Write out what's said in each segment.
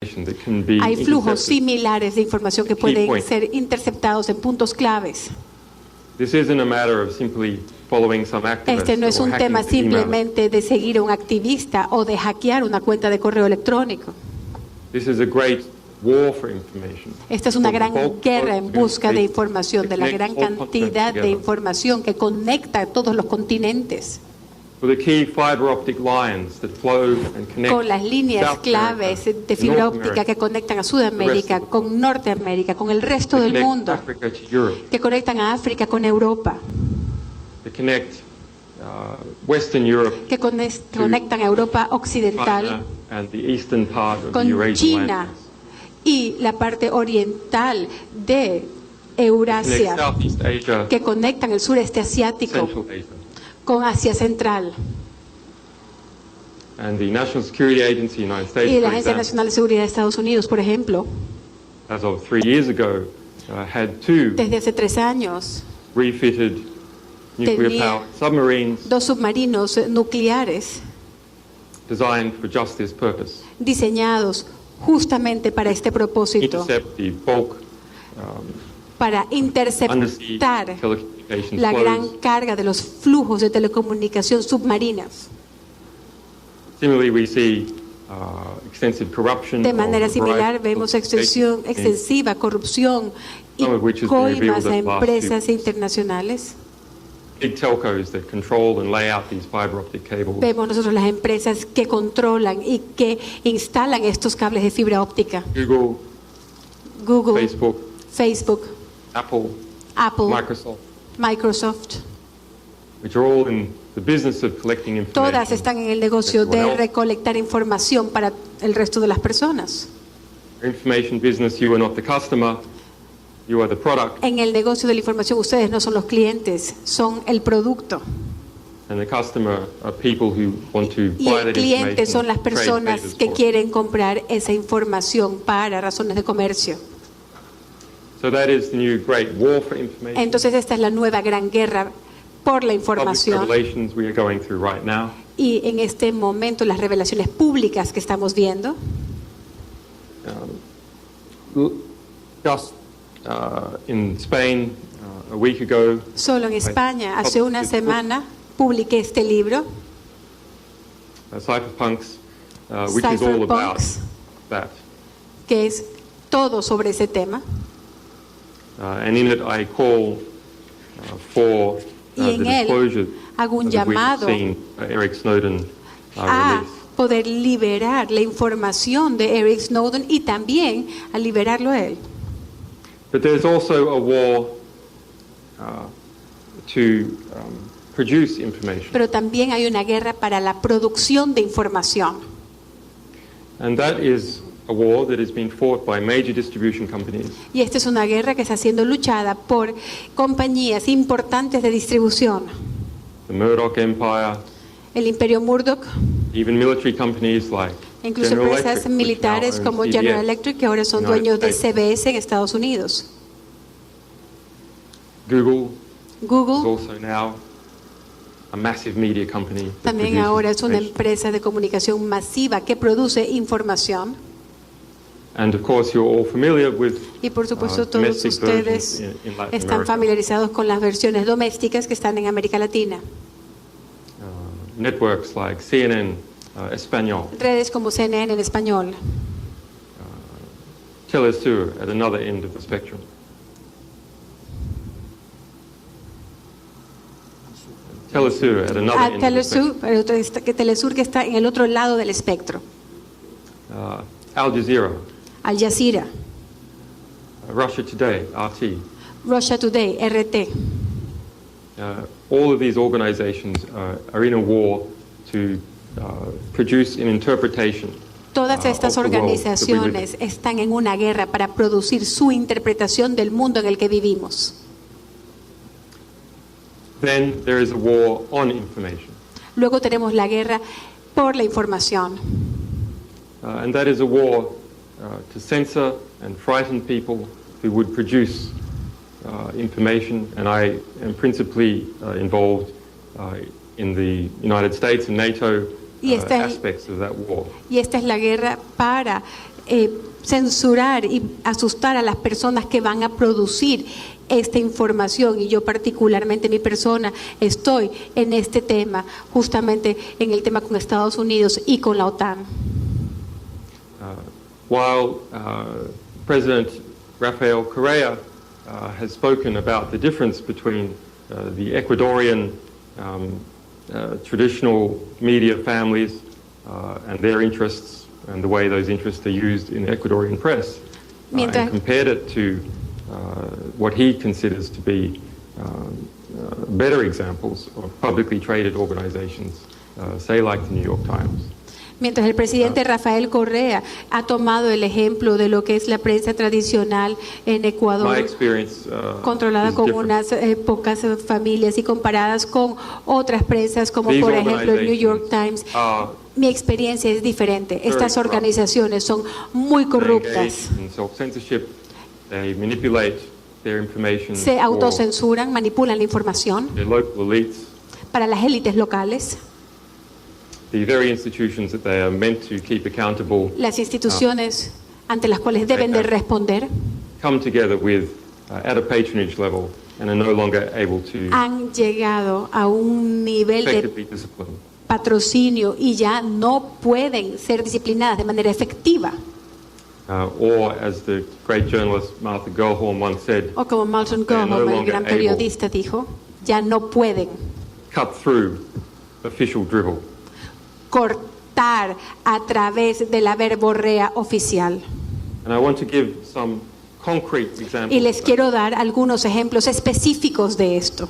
that can be Hay flujos intercepted. similares de información que pueden points. ser interceptados en puntos claves. This isn't a matter of simply following some activist Este no es or un hacking tema the email. simplemente de seguir a un activista o de hackear una cuenta de correo electrónico. This is a great war for information. Esta es una gran Bulk guerra en busca de information información, de la that gran connects all cantidad continents de together. información que conecta a todos los continentes, For the key fiber optic lines that flow and connect con las líneas South claves America, de fibra North óptica America, que conectan a Sudamérica con Norteamérica, con el resto that del connect mundo, Africa to Europe, que conectan a África con Europa, that connect Western Europe, que conectan a Europa occidental China, and the eastern part of the con Eurasian China landmass. y la parte oriental de Connect Eurasia, Southeast Asia, que conectan el sureste asiático Central Asia. con Asia Central. And the National Security Agency in the United States, Y la for Agencia example, Nacional de Seguridad de Estados Unidos, por ejemplo, as of 3 years ago, had 2 desde hace 3 años, refitted nuclear-powered submarines 2 submarinos nucleares designed for just this purpose. diseñados justamente para este propósito, Intercept the bulk para undersea interceptar telecommunications la gran flows. carga de los flujos de telecomunicación submarinas. Similarly, we see extensive corruption. De manera of a similar, variety vemos of agencies, extensiva corrupción y Some of which has been coimas a revealed in the last empresas internacionales. big telcos that control and lay out these fiber optic cables. Vemos nosotros las empresas que controlan y que instalan estos cables de fibra óptica. Google, Google, Facebook, Facebook, Apple, Apple, Microsoft, which are all in the business of collecting information. todas están en el negocio de Everyone else. recolectar información para el resto de las personas. Information business, you are not the customer, you are the product, En el negocio de la información ustedes no son los clientes, son el producto. and the customer are people who want to Y buy el that cliente information, son las trade personas favors que for it. quieren comprar esa información para razones de comercio. So that is the new great war for information. Entonces esta es la nueva gran guerra por la Public información. revelations we are going through right now. Y en este momento las revelaciones públicas que estamos viendo, Just in Spain, a week ago, solo en España, hace una semana, publiqué este libro, Cypherpunks, which is all about Cypherpunks, that. que es todo sobre ese tema. And in it I call for Y the en él disclosure hago un that we've llamado seen Eric Snowden a release. poder liberar la información de Eric Snowden y también a liberarlo a él. But there's also a war to produce information. Pero también hay una guerra para la producción de información. And that is a war that has been fought by major distribution companies. Y esta es una guerra que está siendo luchada por compañías importantes de distribución. The Murdoch Empire, El imperio Murdoch, even military companies like incluso General empresas Electric, which now militares owns como CBS. General Electric, que ahora son United dueños de States. CBS en Estados Unidos. Google is Google also now a massive media company that también produces ahora es una information. empresa de comunicación masiva que produce información. And of course you're all familiar with Y por supuesto todos domestic ustedes versions in Latin están America. familiarizados con las versiones domésticas que están en América Latina. Networks like CNN, Español, Redes como CNN en español, Telesur at another end of the spectrum. Telesur at another end of the Telesur, spectrum. pero Telesur que está en el otro lado del espectro, Al Jazeera, Al Jazeera, Russia Today, RT. Russia Today, RT. All of these organizations are in a war to produce an interpretation. Todas estas of the world that we live in. organizaciones están en una guerra para producir su interpretación del mundo en el que vivimos. Then there is a war on information. Luego tenemos la guerra por la información. And that is a war to censor and frighten people who would produce information. And I am principally involved in the United States and NATO Y esta, aspects of that war. y esta es la guerra para censurar y asustar a las personas que van a producir esta información, y yo particularmente, mi persona, estoy en este tema, justamente en el tema con Estados Unidos y con la OTAN. While President Rafael Correa has spoken about the difference between the Ecuadorian traditional media families and their interests and the way those interests are used in the Ecuadorian press, and compared it to what he considers to be better examples of publicly traded organizations, say like the New York Times. Mientras el presidente Rafael Correa ha tomado el ejemplo de lo que es la prensa tradicional en Ecuador, controlada con unas pocas familias y comparadas con otras prensas como por ejemplo el New York Times, mi experiencia es diferente. Estas organizaciones son muy corruptas. Se autocensuran, manipulan la información para las élites locales. The very institutions that they are meant to keep accountable, las instituciones ante las cuales deben de responder, come together with at a patronage level and are no longer able to han llegado a un nivel de patrocinio y ya no pueden ser disciplinadas de manera efectiva. Or as the great journalist Martha Gellhorn once said, o como Martin Gellhorn, el gran periodista, dijo, ya no pueden cut through official drivel, cortar a través de la verborrea oficial. And I want to give some concrete examples, y les quiero dar algunos ejemplos específicos de esto.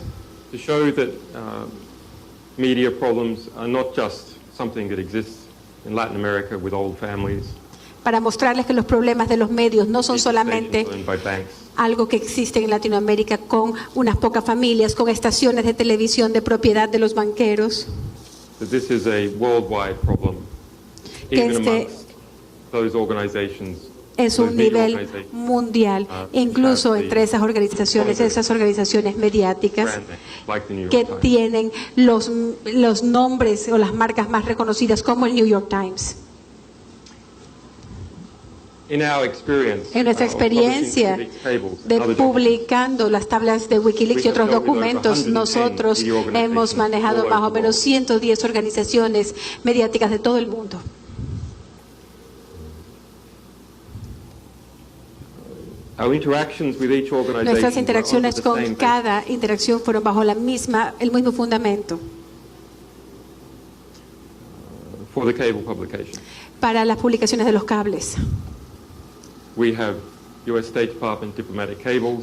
To show that media problems are not just something that exists in Latin America with old families. Para mostrarles que los problemas de los medios no son solamente algo que existe en Latinoamérica con unas pocas familias, con estaciones de televisión de propiedad de los banqueros. That this is a worldwide problem, even amongst those organizations, es un nivel mundial, incluso entre esas organizaciones mediáticas que tienen los nombres o las marcas más reconocidas como el New York Times. En nuestra experiencia de publicando las tablas de Wikileaks y otros documentos, nosotros hemos manejado más o menos 110 organizaciones mediáticas de todo el mundo. Nuestras interacciones con cada interacción fueron bajo el mismo fundamento. Para las publicaciones de los cables.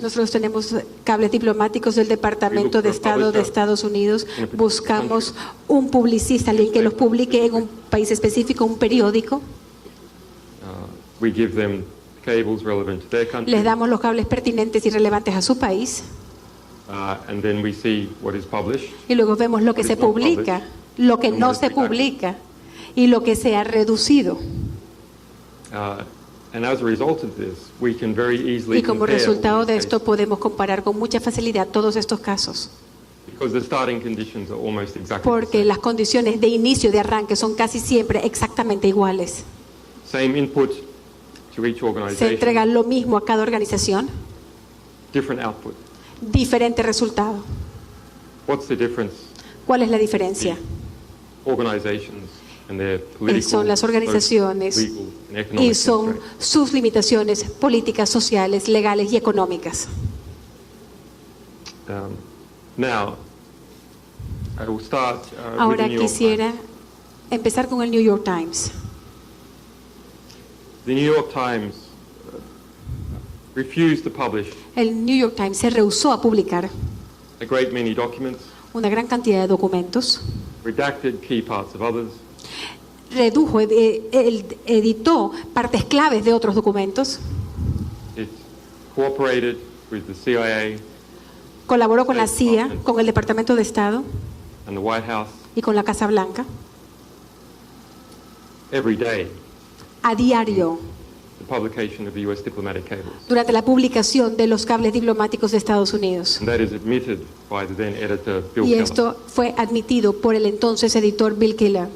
Nosotros tenemos cables diplomáticos del Departamento de Estado de Estados Unidos. Buscamos un publicista, alguien que los publique en un país específico, un periódico. Les damos los cables pertinentes y relevantes a su país. Y luego vemos lo que se publica, lo que no se publica y lo que se ha reducido. Y como resultado de esto podemos comparar con mucha facilidad todos estos casos. Porque las condiciones de inicio, de arranque, son casi siempre exactamente iguales. Se entrega lo mismo a cada organización. Diferente resultado. ¿Cuál es la diferencia? Son las organizaciones y son sus limitaciones políticas, sociales, legales y económicas. Ahora quisiera empezar con el New York Times. The New York Times refused to publish el New York Times se rehusó a publicar a great many documents, una gran cantidad de documentos, redacted key parts of others, redujo, editó partes claves de otros documentos, it cooperated with the CIA, colaboró con la CIA, con el Departamento de Estado and the White House, y con la Casa Blanca. Every day, a diario, the publication of the US diplomatic cables. Durante la publicación de los cables diplomáticos de Estados Unidos. And that is admitted by the then editor, Bill y esto fue admitido por el entonces editor Bill Keller.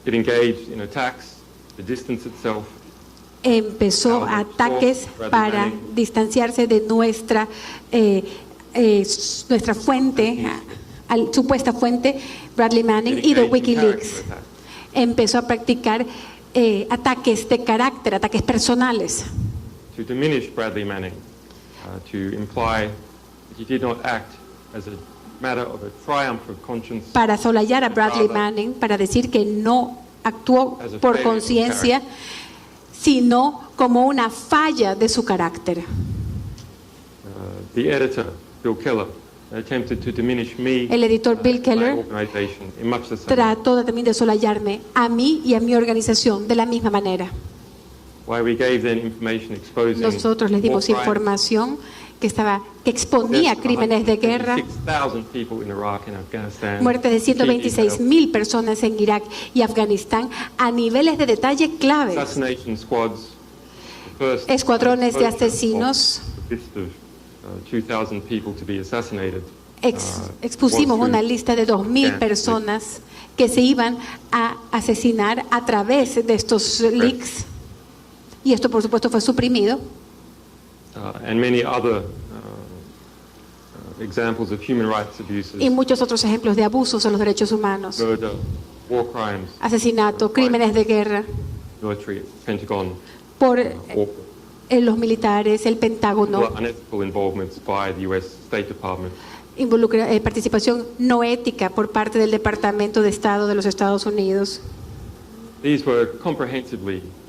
It engaged in attacks to distance itself. Empezó ataques para distanciarse de nuestra fuente, supuesta fuente, Bradley Manning, y de Wikileaks. Empezó a practicar ataques de carácter, ataques personales. To diminish Bradley Manning, to imply that he did not act as a matter of a triumph of conscience. Para solallar a Bradley Manning, para decir que no actuó por conciencia, sino como una falla de su carácter. The editor, Bill Keller, attempted to diminish me, el editor Bill Keller trató también de solallarme a mí y a mi organización de la misma manera. Nosotros les dimos información que exponía crímenes de guerra, muerte de 126,000 personas en Irak y Afganistán a niveles de detalle claves. Escuadrones de asesinos. Expusimos una lista de 2,000 personas que se iban a asesinar a través de estos leaks, y esto por supuesto fue suprimido. Y muchos otros ejemplos de abusos a los derechos humanos, asesinato, crímenes de guerra por los militares, el Pentágono, participación no ética por parte del Departamento de Estado de los Estados Unidos.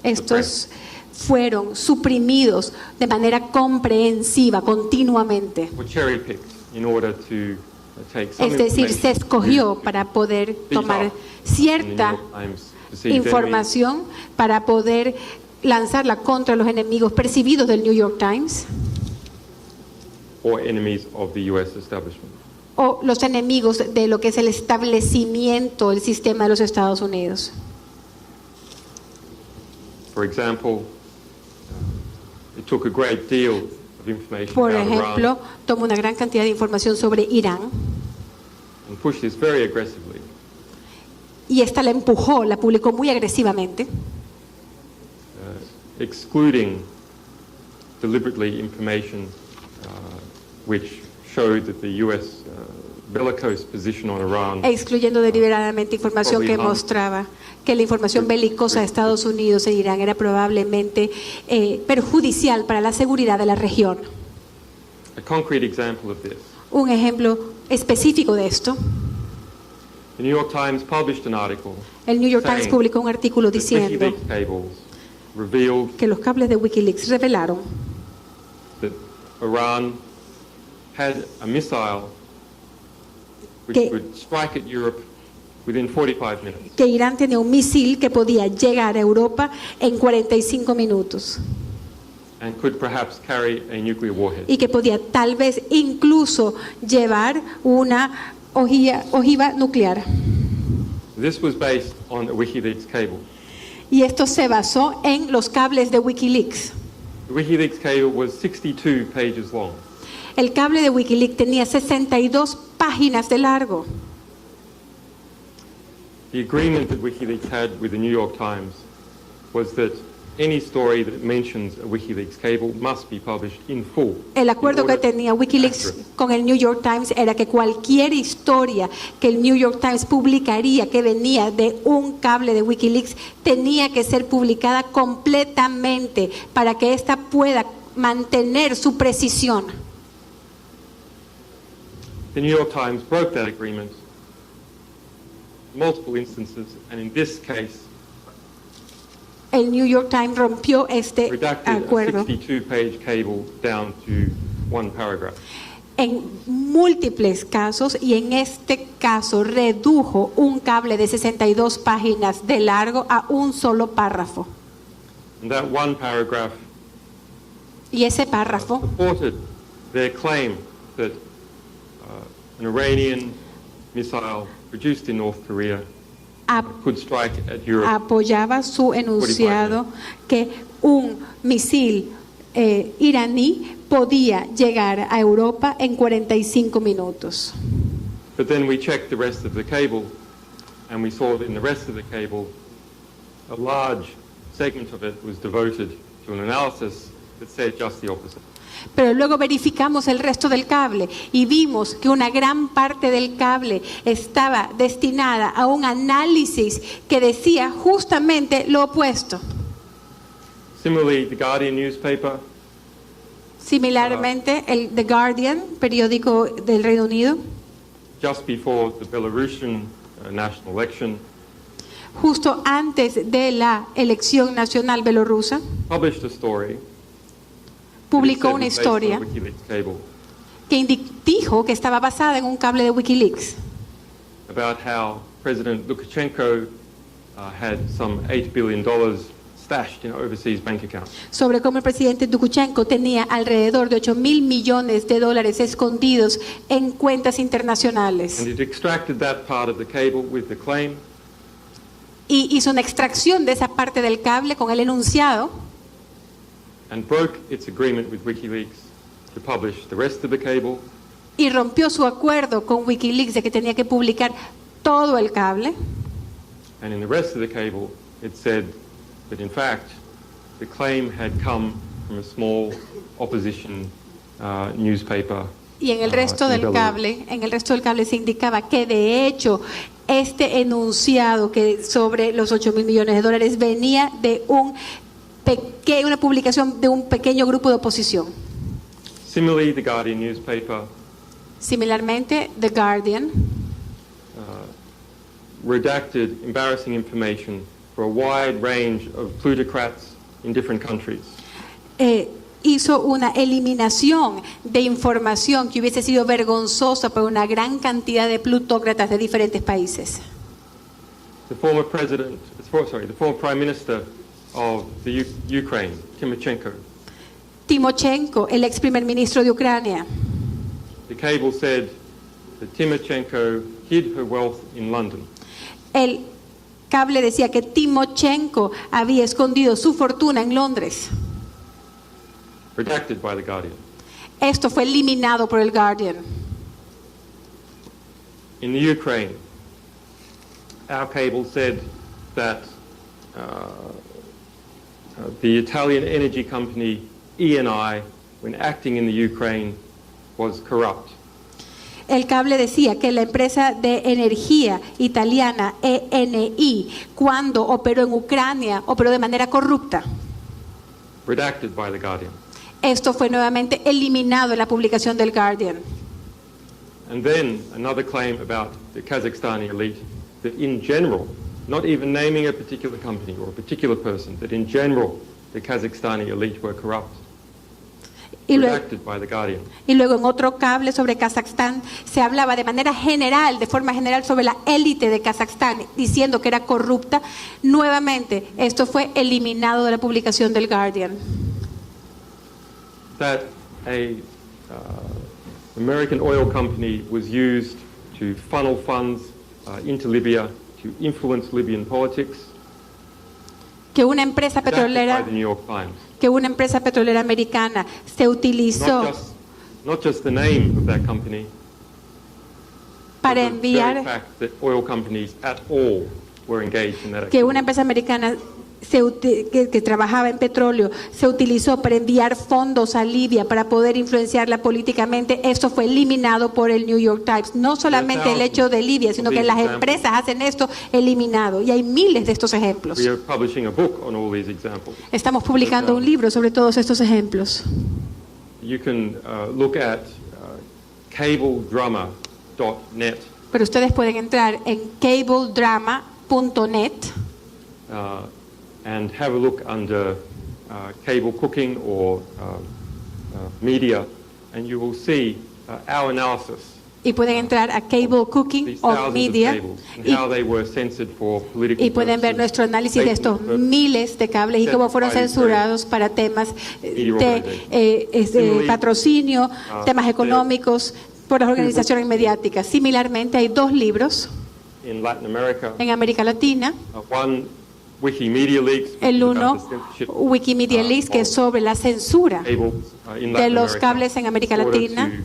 Estos fueron suprimidos de manera comprensiva, continuamente. Es decir, se escogió para poder tomar cierta información para poder lanzarla contra los enemigos percibidos del New York Times o los enemigos de lo que es el establecimiento, el sistema de los Estados Unidos. Por ejemplo, tomó una gran cantidad de información sobre Irán y esta la empujó, la publicó muy agresivamente, excluding deliberately information which showed that the U.S. bellicose position on Iran, excluyendo deliberadamente información que mostraba que la información belicosa de Estados Unidos en Irán era probablemente perjudicial para la seguridad de la región. A concrete example of this. Un ejemplo específico de esto. The New York Times published an article. El New York Times publicó un artículo diciendo que los cables de Wikileaks revelaron that Iran had a missile which would strike at Europe within 45 minutes. Que Irán tenía un misil que podía llegar a Europa en 45 minutos. And could perhaps carry a nuclear warhead. Y que podía tal vez incluso llevar una ojiva nuclear. This was based on a WikiLeaks cable. Y esto se basó en los cables de Wikileaks. The WikiLeaks cable was 62 pages long. El cable de Wikileaks tenía 62 páginas de largo. The agreement that WikiLeaks had with the New York Times was that any story that mentions a WikiLeaks cable must be published in full. El acuerdo que tenía Wikileaks con el New York Times era que cualquier historia que el New York Times publicaría que venía de un cable de Wikileaks tenía que ser publicada completamente para que ésta pueda mantener su precisión. The New York Times broke that agreement in multiple instances, and in this case el New York Times rompió este acuerdo en múltiples casos, y en este caso redujo un cable de 62 páginas de largo a un solo párrafo. Y ese párrafo supported their claim that an Iranian missile produced in North Korea apoyaba su enunciado que un misil iraní podía llegar a Europa en 45 minutos. But then we checked the rest of the cable and we saw that in the rest of the cable a large segment of it was devoted to an analysis that said just the opposite. Pero luego verificamos el resto del cable y vimos que una gran parte del cable estaba destinada a un análisis que decía justamente lo opuesto. Similarly, the Guardian newspaper, Similarmente, el The Guardian, periódico del Reino Unido, just before the Belarusian national election, justo antes de la elección nacional bielorrusa, published a story publicó that una it said was based historia on a WikiLeaks cable que dijo que estaba basada en un cable de Wikileaks, about how President Lukashenko had some $8 billion stashed in overseas bank accounts. sobre cómo el presidente Lukashenko tenía alrededor de 8.000 millones de dólares escondidos en cuentas internacionales. And it extracted that part of the cable with the claim Y hizo una extracción de esa parte del cable con el enunciado and broke its agreement with WikiLeaks to publish the rest of the cable y rompió su acuerdo con Wikileaks de que tenía que publicar todo el cable. and in the rest of the cable it said that in fact the claim had come from a small opposition newspaper. Y en el resto del cable, se indicaba que de hecho este enunciado que sobre los 8.000 millones de dólares venía de una publicación de un pequeño grupo de oposición. Similarly, the Guardian newspaper Similarmente, The Guardian redacted embarrassing information for a wide range of plutocrats in different countries. Hizo una eliminación de información que hubiese sido vergonzosa para una gran cantidad de plutócratas de diferentes países. The former Prime Minister of the Ukraine, Timoshenko, el ex primer ministro de Ucrania. The cable said that Timoshenko hid her wealth in London. El cable decía que Timoshenko había escondido su fortuna en Londres. Redacted by the Guardian. Esto fue eliminado por el Guardian. In the Ukraine, our cable said that the Italian energy company Eni, when acting in the Ukraine, was corrupt. El cable decía que la empresa de energía italiana Eni, cuando operó en Ucrania, operó de manera corrupta. Redacted by the Guardian. Esto fue nuevamente eliminado en la publicación del Guardian. And then another claim about the Kazakhstani elite, that in general, not even naming a particular company or a particular person, that in general the Kazakhstani elite were corrupt. Redacted by the Guardian. Y luego en otro cable sobre Kazajstán se hablaba de manera general, de forma general, sobre la élite de Kazajstán, diciendo que era corrupta. Nuevamente, esto fue eliminado de la publicación del Guardian. That a American oil company was used to funnel funds into Libya to influence Libyan politics. Que una empresa petrolera, By the New York Times. que una empresa petrolera americana se utilizó not just the name of that company, para but the very enviar, fact that oil companies at all were engaged in that que activity. una empresa americana que trabajaba en petróleo se utilizó para enviar fondos a Libia para poder influenciarla políticamente. Esto fue eliminado por el New York Times. No solamente el hecho de Libia, sino que las empresas hacen esto, eliminado. Y hay miles de estos ejemplos. We are publishing a book on all these examples. Estamos publicando un libro sobre todos estos ejemplos. You can look at cabledrama.net. Pero ustedes pueden entrar en cabledrama.net and have a look under cable cooking or media, and you will see our analysis. Y pueden entrar a Cable Cooking o Media y pueden ver nuestro análisis de estos miles de cables y cómo fueron censurados para temas de patrocinio, temas económicos por las organizaciones mediáticas. Similarmente, hay dos libros en América Latina. El uno, Wikimedia Leaks, que es sobre la censura de los cables en América Latina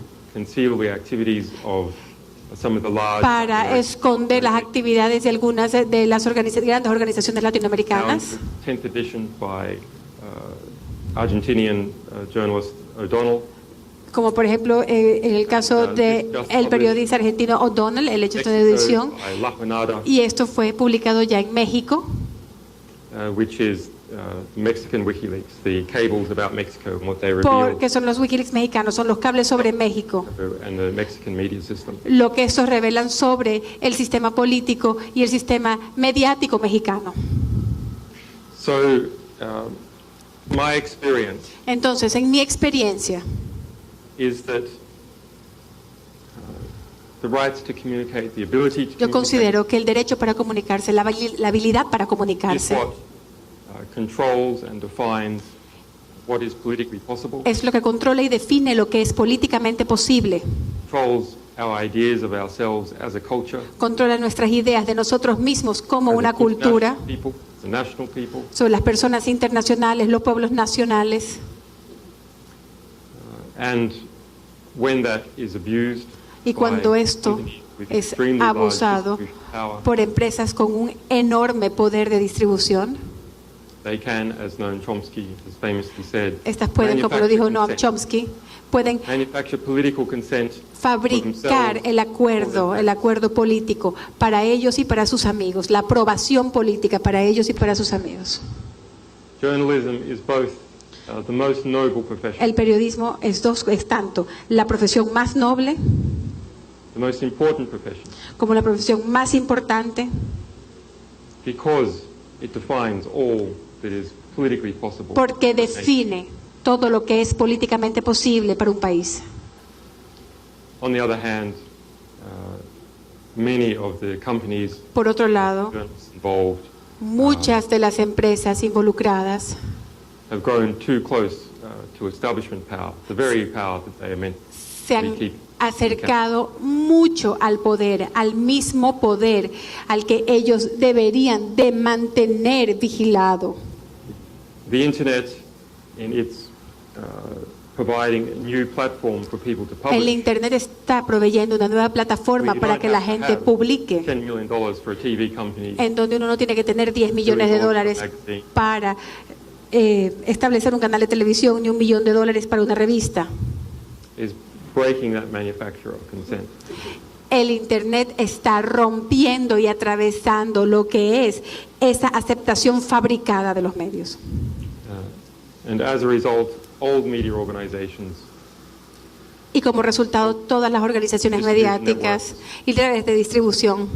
some of the large para esconder las actividades de algunas de las grandes organizaciones latinoamericanas. 10th edition by Argentinian journalist O'Donnell. Como por ejemplo en el caso del periodista argentino O'Donnell, el hecho de edición, y esto fue publicado ya en México, which is Mexican WikiLeaks, the cables about Mexico and what they reveal, porque son los WikiLeaks mexicanos, son los cables sobre México, and the Mexican media system. Lo que estos revelan sobre el sistema político y el sistema mediático mexicano. So, my experience Entonces, en mi experiencia, is that the rights to communicate, the ability to yo considero que el derecho para comunicarse, la habilidad para is comunicarse, what controls and defines what is politically possible, es lo que controla y define lo que es políticamente posible. controls our ideas of ourselves as a culture, Controla nuestras ideas de nosotros mismos como as a una cultura, national people, as a national people, sobre las personas internacionales, los pueblos nacionales. and when that is abused Y cuando by esto companies with es extremely large abusado distribution power, por empresas con un enorme poder de distribución, they can, as Noam Chomsky has famously said, estas pueden, como lo dijo Noam manufacture Chomsky, pueden manufacture political consent fabricar el acuerdo político para ellos y para sus amigos, la aprobación política para ellos y para sus amigos. Journalism is both the most noble profession, El periodismo es tanto la profesión más noble the most important profession, como la profesión más importante, because it defines all that is politically possible. porque define todo lo que es políticamente posible para un país. On the other hand, many of the companies, Por otro lado, journalists involved, muchas de las empresas involucradas have grown too close to establishment power, the very power that they are meant se to be han keeping. acercado mucho al poder, al mismo poder al que ellos deberían de mantener vigilado. The internet, in its providing a new platform for people to El publish, Internet está proveyendo una nueva plataforma where you para don't que la have to gente have publique, $10 million for a TV company, en donde uno no tiene que tener 10 millones de dólares para establecer un canal de televisión ni $1 millón para una revista. is breaking that manufacture of consent. El Internet está rompiendo y atravesando lo que es esa aceptación fabricada de los medios. And as a result, old media organizations Y como resultado, todas las organizaciones mediáticas y redes de distribución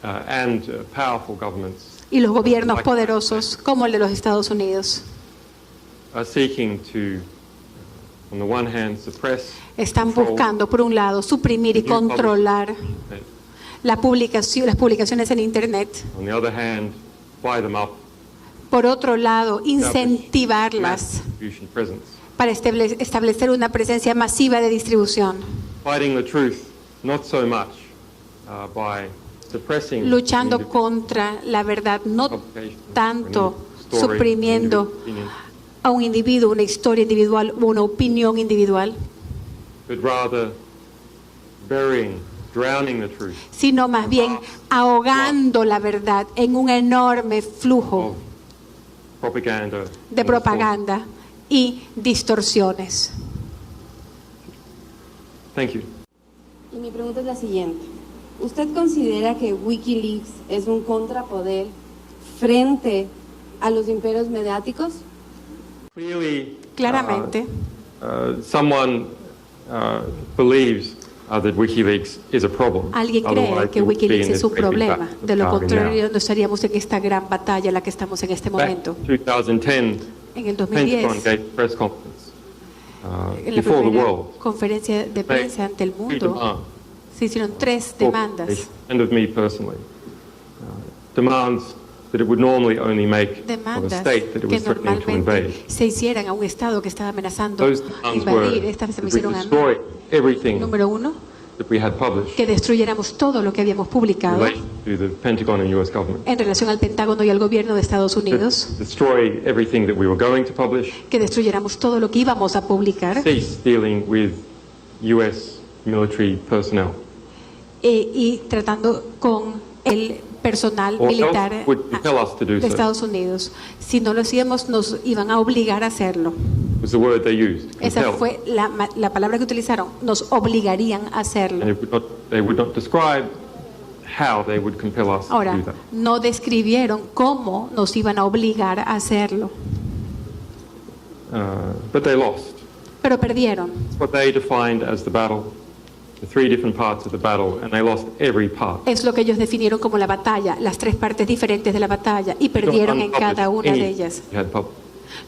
and powerful governments y los gobiernos poderosos, como el de los Estados Unidos, are seeking to, on the one hand, suppress, están control buscando, por un lado, suprimir y new publishing, controlar las publicaciones en Internet. on the other hand, buy them up, Por otro lado, establish incentivarlas mass distribution presence, para establecer una presencia masiva de distribución, fighting the truth, not so much by suppressing luchando individual contra la verdad, no publications, tanto or story, suprimiendo individual opinion, a un individuo, una historia individual o una opinión individual, but rather drowning the truth sino más bien ahogando la verdad en un enorme flujo of propaganda. de propaganda y distorsiones. Thank you. Y mi pregunta es la siguiente. ¿Usted considera que WikiLeaks es un contrapoder frente a los imperios mediáticos? Clearly, Claramente, someone believes that WikiLeaks is a problem. alguien cree Otherwise, que we would be Wikileaks in es this un great problema. battle De lo that we are in contrario, now. no estaríamos en esta gran batalla en la que estamos en este momento. Back in 2010, En el Pentagon 2010, gave a press conference en la before the primera world. conferencia de prensa ante el Three mundo, demands se hicieron 3 for demandas. and of me personally. Demands that it would normally only make of a Demandas state that it que was threatening to invade. normalmente se hicieran a un Estado que estaba amenazando Those demands invadir. were Estas se me that we hicieron a mí. destroy everything Número 1, that we had published que destruyéramos todo lo que habíamos publicado related to the Pentagon and U.S. government. en relación al Pentágono y al gobierno de Estados Unidos, Destroy everything that we were going to publish. que destruyéramos todo lo que íbamos a publicar Cease dealing with U.S. military personnel. y tratando con el personal or militar else would compel us to do de so. Estados Unidos. Si no lo hacíamos, nos iban a obligar a hacerlo. Was the word they used. Esa Compel. fue la palabra que utilizaron. Nos obligarían a hacerlo. And they would not describe how they would compel us to Ahora, do that. no describieron cómo nos iban a obligar a hacerlo, But they lost. pero perdieron. What they defined as the battle, the three different parts of the battle, and they lost every part. Es lo que ellos definieron como la batalla, las tres partes diferentes de la batalla, y perdieron en cada una de ellas.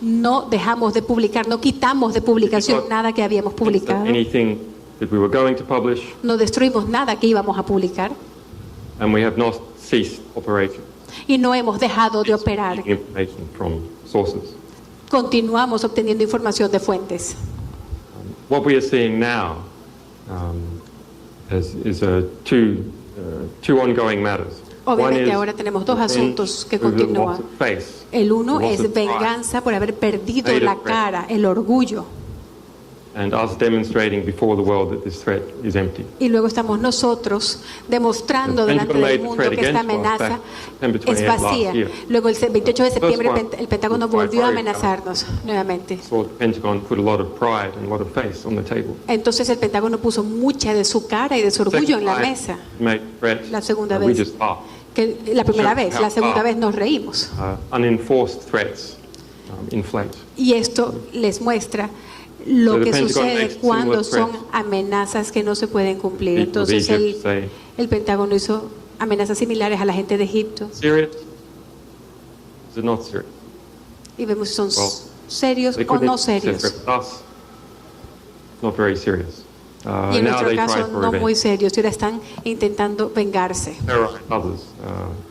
No dejamos de publicar, no quitamos de publicación nada que habíamos publicado. Anything that we were going to publish, No destruimos nada que íbamos a publicar and we have not ceased operation. y no hemos dejado de operar. Information from sources. Continuamos obteniendo información de fuentes. What we are seeing now is two ongoing matters. Obviamente ahora tenemos dos asuntos que continúan. El uno es venganza por haber perdido la cara, el orgullo. And us demonstrating before the world that this threat is empty. Y luego estamos nosotros demostrando delante del mundo que esta amenaza es vacía. Luego el 28 de septiembre el Pentágono volvió a amenazarnos nuevamente. So the Pentagon put a lot of pride and a lot of face on the table. Entonces el Pentágono puso mucha de su cara y de su orgullo en la mesa. La segunda vez. La primera vez, la segunda vez nos reímos. Unenforced threats inflate. Y esto les muestra lo que sucede cuando son amenazas que no se pueden cumplir. Entonces el Pentágono hizo amenazas similares a la gente de Egipto. Serious? Is it not serious? Y vemos si son serios o no serios. Not very serious. Y en nuestro caso no muy serios. Y ahora están intentando vengarse. Others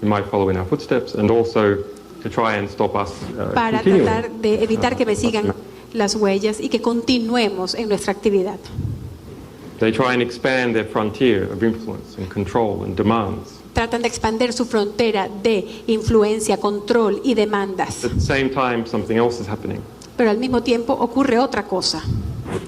who might follow in our footsteps, and also to try and stop us para tratar de evitar que me sigan las huellas y que continuemos en nuestra actividad. They try and expand their frontier of influence and control and demands. Tratan de expandir su frontera de influencia, control y demandas. At the same time, something else is happening. Pero al mismo tiempo ocurre otra cosa.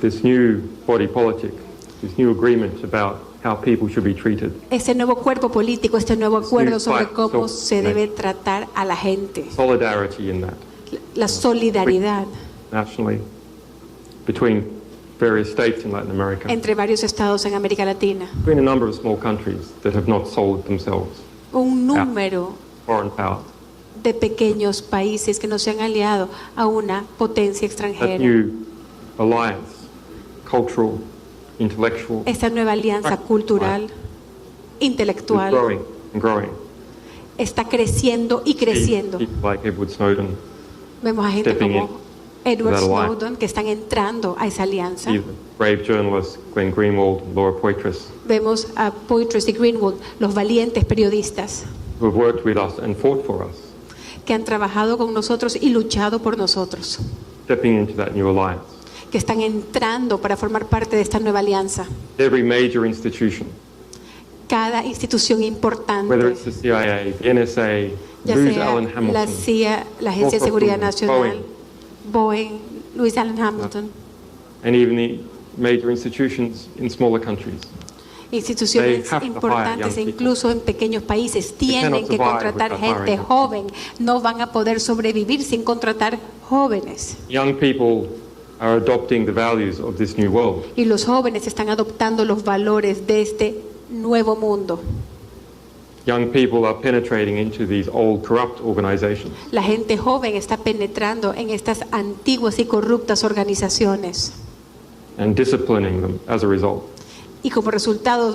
This new body politic, this new agreement about how people should be treated. Este nuevo cuerpo político, este nuevo acuerdo sobre cómo se debe tratar a la gente. Solidarity in that. La solidaridad Nationally, between various states in Latin America, entre varios estados en América Latina. between a number of small countries that have not sold themselves Un número foreign power. de pequeños países que no se han aliado a una potencia That extranjera. new alliance, cultural, intellectual, Esta nueva alianza cultural, is intelectual, growing and growing. está creciendo y creciendo. People like Edward Snowden, Vemos a gente stepping como Edward that alliance. Snowden que están entrando a esa alianza. even brave journalists Glenn Greenwald, Laura Poitras, Vemos a Poitras y Greenwald, los valientes periodistas who have worked with us and fought for us, que han trabajado con nosotros y luchado por nosotros, stepping into that new alliance. que están entrando para formar parte de esta nueva alianza. Every major institution, Cada institución whether importante, it's the CIA, the NSA, ya Booz sea Allen la Hamilton, CIA, la Agencia de Seguridad Nacional, Boeing, Boeing, Louis Allen Hamilton, and even the major institutions in smaller countries. instituciones They have to hire importantes, young people. incluso en pequeños países, tienen cannot que survive contratar without gente hiring. joven. No van a poder sobrevivir sin contratar jóvenes. Young people are adopting the values of this new world. Y los jóvenes están adoptando los valores de este nuevo mundo. Young people are penetrating into these old corrupt organizations. La gente joven está penetrando en estas antiguas y corruptas organizaciones And disciplining them as a result. y como resultado